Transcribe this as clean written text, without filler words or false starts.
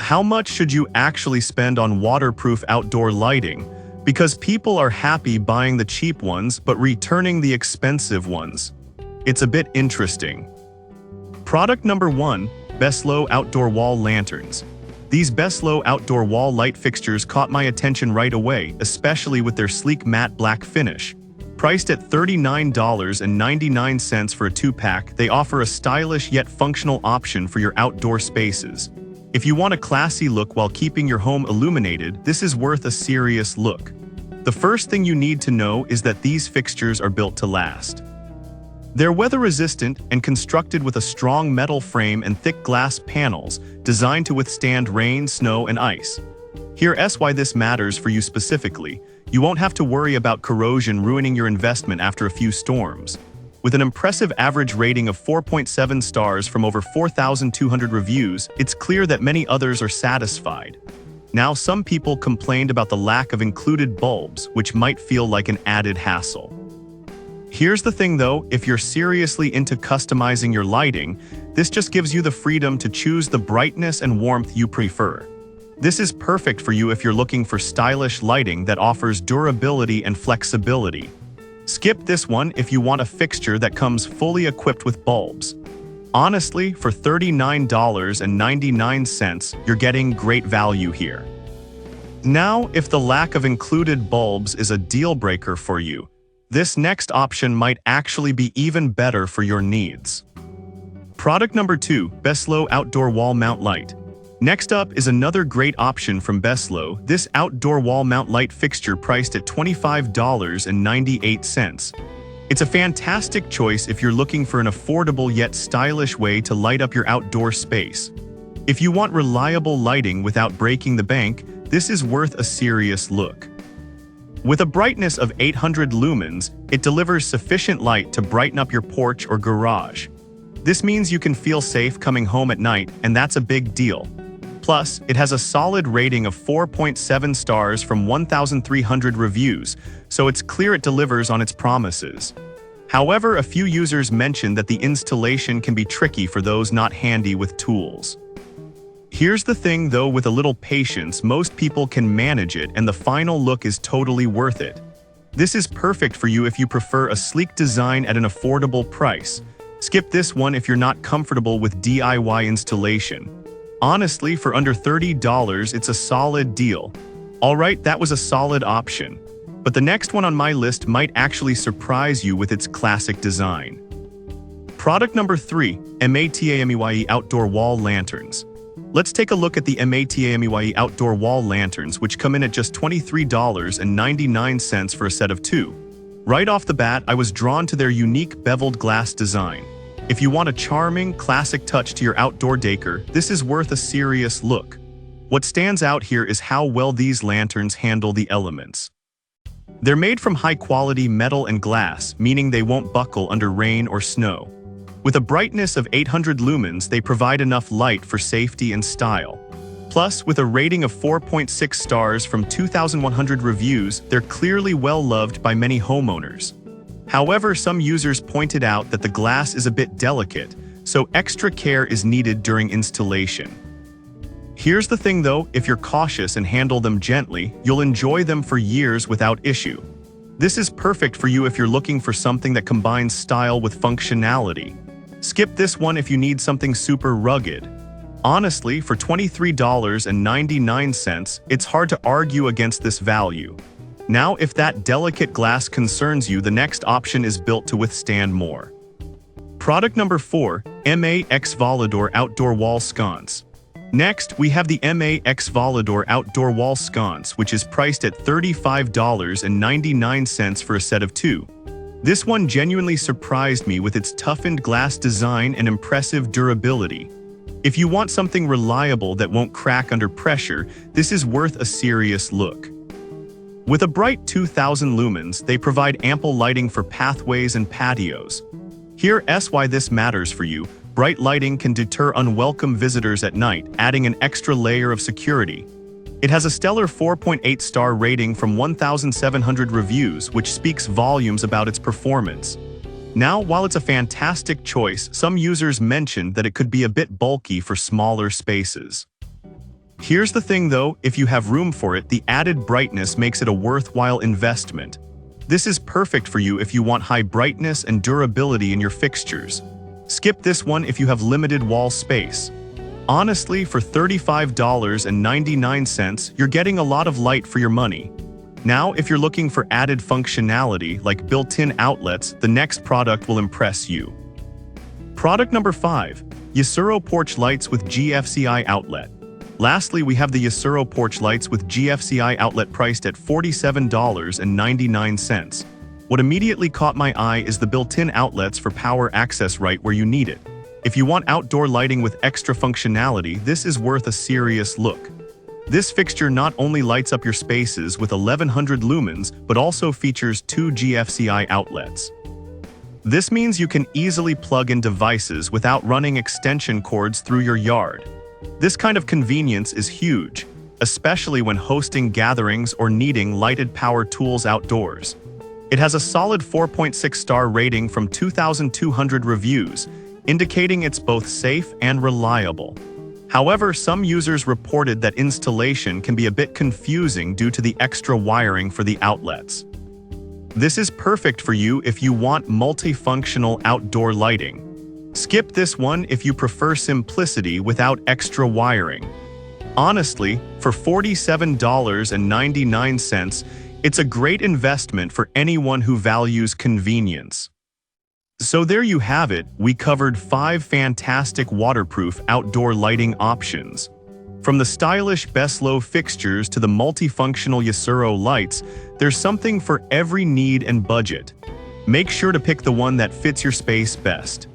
how much should you actually spend on waterproof outdoor lighting? Because people are happy buying the cheap ones but returning the expensive ones. It's a bit interesting. Product number 1, Beslow Outdoor Wall Lanterns. These Beslow outdoor wall light fixtures caught my attention right away, especially with their sleek matte black finish. Priced at $39.99 for a 2-pack, they offer a stylish yet functional option for your outdoor spaces. If you want a classy look while keeping your home illuminated, this is worth a serious look. The first thing you need to know is that these fixtures are built to last. They're weather-resistant and constructed with a strong metal frame and thick glass panels designed to withstand rain, snow, and ice. Here's why this matters for you specifically. You won't have to worry about corrosion ruining your investment after a few storms. With an impressive average rating of 4.7 stars from over 4,200 reviews, it's clear that many others are satisfied. Now, some people complained about the lack of included bulbs, which might feel like an added hassle. Here's the thing though, if you're seriously into customizing your lighting, this just gives you the freedom to choose the brightness and warmth you prefer. This is perfect for you if you're looking for stylish lighting that offers durability and flexibility. Skip this one if you want a fixture that comes fully equipped with bulbs. Honestly, for $39.99, you're getting great value here. Now, if the lack of included bulbs is a deal breaker for you, this next option might actually be even better for your needs. Product number 2, Beslow Outdoor Wall Mount Light. Next up is another great option from Beslow, this outdoor wall mount light fixture priced at $25.98. It's a fantastic choice if you're looking for an affordable yet stylish way to light up your outdoor space. If you want reliable lighting without breaking the bank, this is worth a serious look. With a brightness of 800 lumens, it delivers sufficient light to brighten up your porch or garage. This means you can feel safe coming home at night, and that's a big deal. Plus, it has a solid rating of 4.7 stars from 1,300 reviews, so it's clear it delivers on its promises. However, a few users mentioned that the installation can be tricky for those not handy with tools. Here's the thing though, with a little patience, most people can manage it and the final look is totally worth it. This is perfect for you if you prefer a sleek design at an affordable price. Skip this one if you're not comfortable with DIY installation. Honestly, for under $30, it's a solid deal. Alright, that was a solid option. But the next one on my list might actually surprise you with its classic design. Product number 3, MATAMEYE Outdoor Wall Lanterns. Let's take a look at the MATAMEYE Outdoor Wall Lanterns, which come in at just $23.99 for a set of 2. Right off the bat, I was drawn to their unique beveled glass design. If you want a charming, classic touch to your outdoor decor, this is worth a serious look. What stands out here is how well these lanterns handle the elements. They're made from high-quality metal and glass, meaning they won't buckle under rain or snow. With a brightness of 800 lumens, they provide enough light for safety and style. Plus, with a rating of 4.6 stars from 2,100 reviews, they're clearly well-loved by many homeowners. However, some users pointed out that the glass is a bit delicate, so extra care is needed during installation. Here's the thing though, if you're cautious and handle them gently, you'll enjoy them for years without issue. This is perfect for you if you're looking for something that combines style with functionality. Skip this one if you need something super rugged. Honestly, for $23.99, it's hard to argue against this value. Now, if that delicate glass concerns you, the next option is built to withstand more. Product number 4, MA X Volador Outdoor Wall Sconce. Next, we have the MA X Volador Outdoor Wall Sconce, which is priced at $35.99 for a set of 2. This one genuinely surprised me with its toughened glass design and impressive durability. If you want something reliable that won't crack under pressure, this is worth a serious look. With a bright 2,000 lumens, they provide ample lighting for pathways and patios. Here's why this matters for you. Bright lighting can deter unwelcome visitors at night, adding an extra layer of security. It has a stellar 4.8-star rating from 1,700 reviews, which speaks volumes about its performance. Now, while it's a fantastic choice, some users mentioned that it could be a bit bulky for smaller spaces. Here's the thing though, if you have room for it, the added brightness makes it a worthwhile investment. This is perfect for you if you want high brightness and durability in your fixtures. Skip this one if you have limited wall space. Honestly, for $35.99, you're getting a lot of light for your money. Now, if you're looking for added functionality like built-in outlets, the next product will impress you. Product number 5. Yasuro Porch Lights with GFCI Outlet. Lastly, we have the Yasuro Porch Lights with GFCI Outlet priced at $47.99. What immediately caught my eye is the built-in outlets for power access right where you need it. If you want outdoor lighting with extra functionality, this is worth a serious look. This fixture not only lights up your spaces with 1100 lumens, but also features 2 GFCI outlets. This means you can easily plug in devices without running extension cords through your yard. This kind of convenience is huge, especially when hosting gatherings or needing lighted power tools outdoors. It has a solid 4.6-star rating from 2,200 reviews, indicating it's both safe and reliable. However, some users reported that installation can be a bit confusing due to the extra wiring for the outlets. This is perfect for you if you want multifunctional outdoor lighting. Skip this one if you prefer simplicity without extra wiring. Honestly, for $47.99, it's a great investment for anyone who values convenience. So there you have it, we covered 5 fantastic waterproof outdoor lighting options. From the stylish Beslow fixtures to the multifunctional Yasuro lights, there's something for every need and budget. Make sure to pick the one that fits your space best.